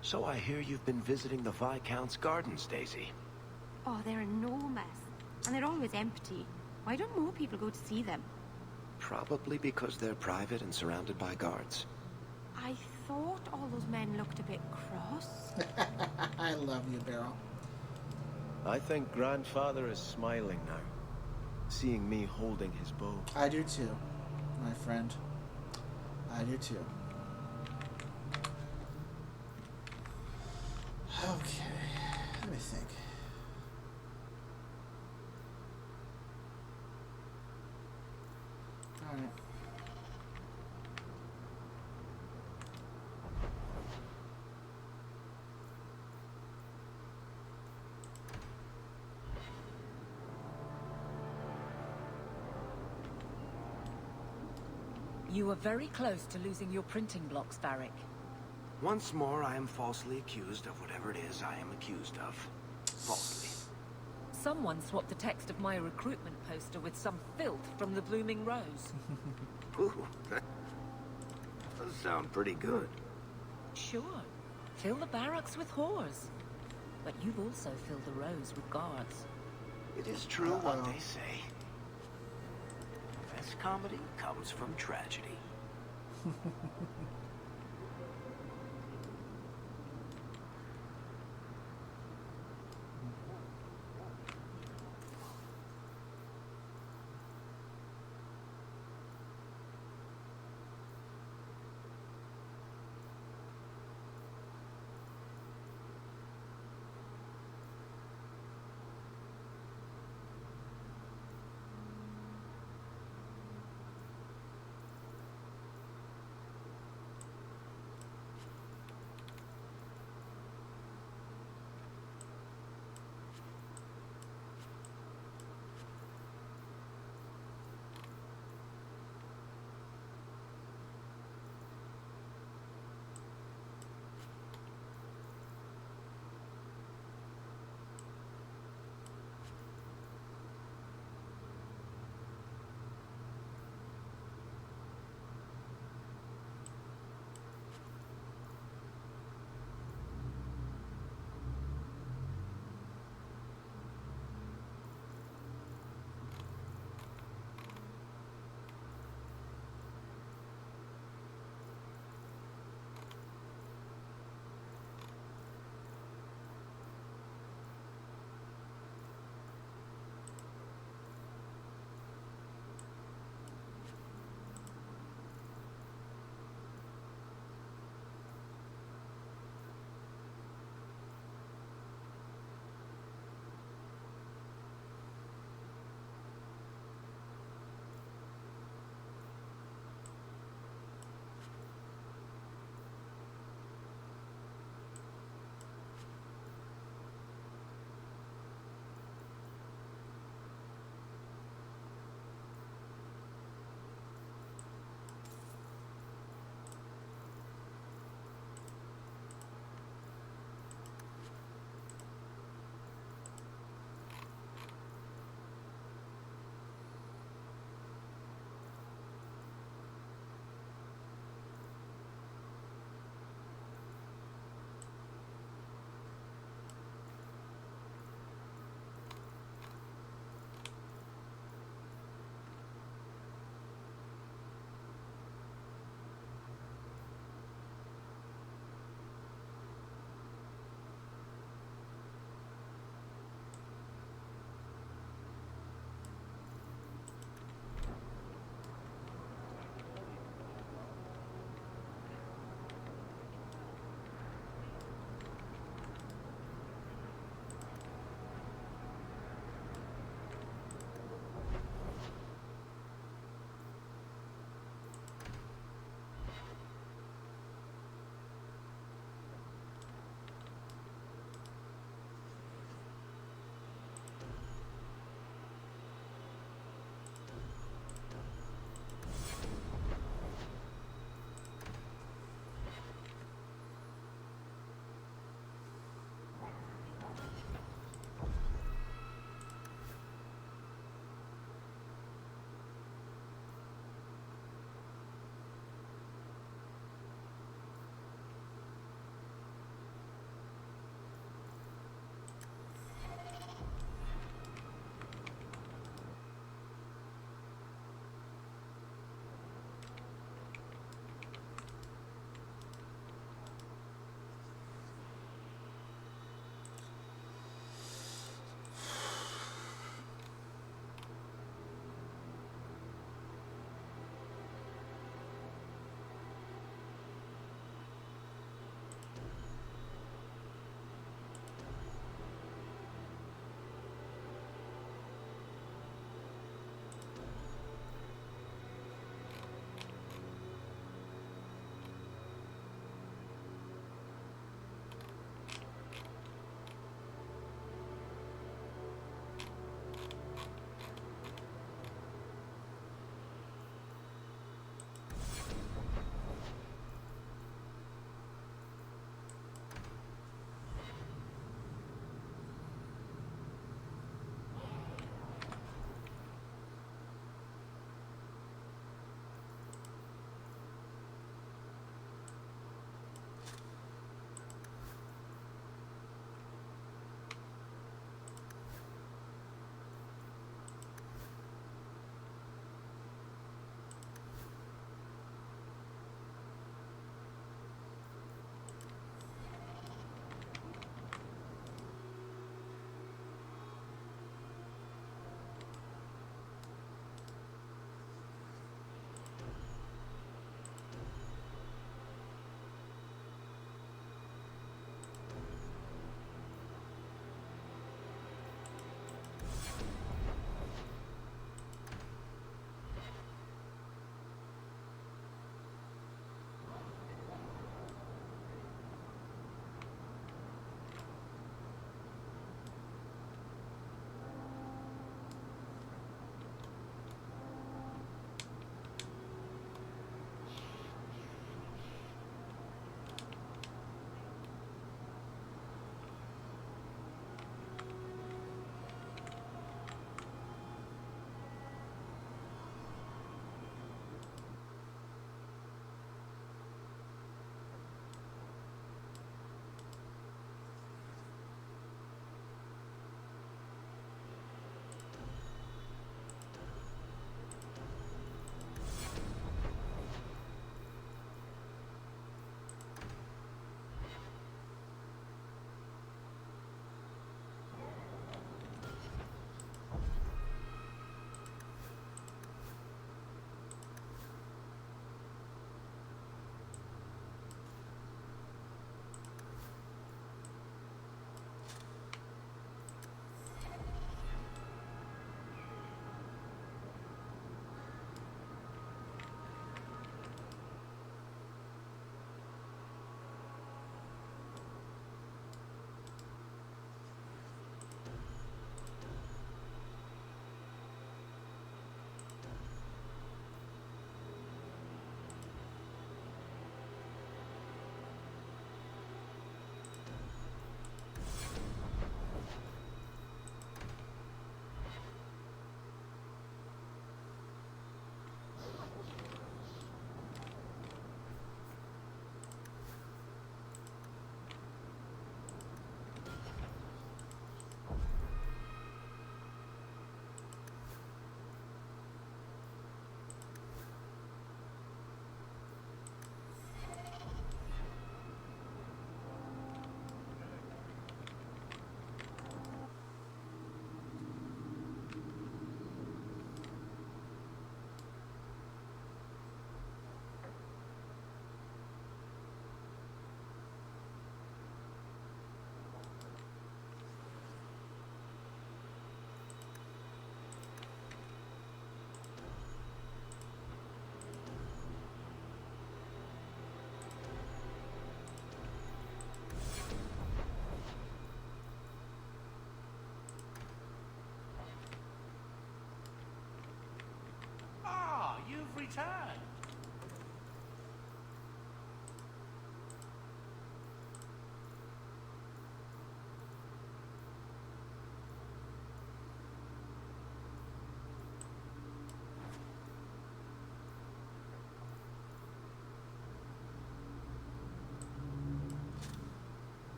So I hear you've been visiting the Viscount's gardens, Daisy. Oh, they're enormous. And they're always empty. Why don't more people go to see them? Probably because they're private and surrounded by guards. I thought all those men looked a bit cross. I love you, Beryl. I think Grandfather is smiling now, seeing me holding his bow. I do too, my friend. I do too. Okay, let me think. All right. You were very close to losing your printing blocks, Varric. Once more, I am falsely accused of whatever it is I am accused of. Falsely. Someone swapped the text of my recruitment poster with some filth from the Blooming Rose. Ooh, that does sound pretty good. Sure. Fill the barracks with whores. But you've also filled the Rose with guards. It is true what they say. Best comedy comes from tragedy.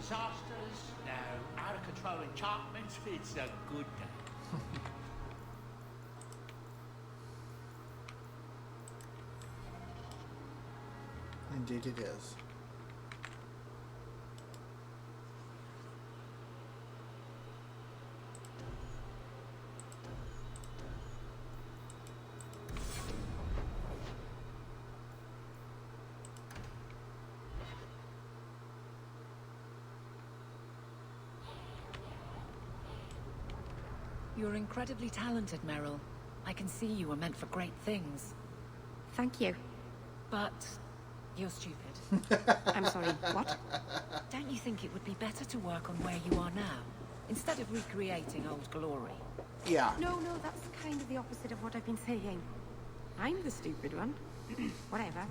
disasters, no out of control enchantments. It's a good day. Indeed it is. You're incredibly talented, Meryl. I can see you were meant for great things. Thank you. But you're stupid. I'm sorry, what? Don't you think it would be better to work on where you are now, instead of recreating old glory? Yeah. No, that's kind of the opposite of what I've been saying. I'm the stupid one. Whatever.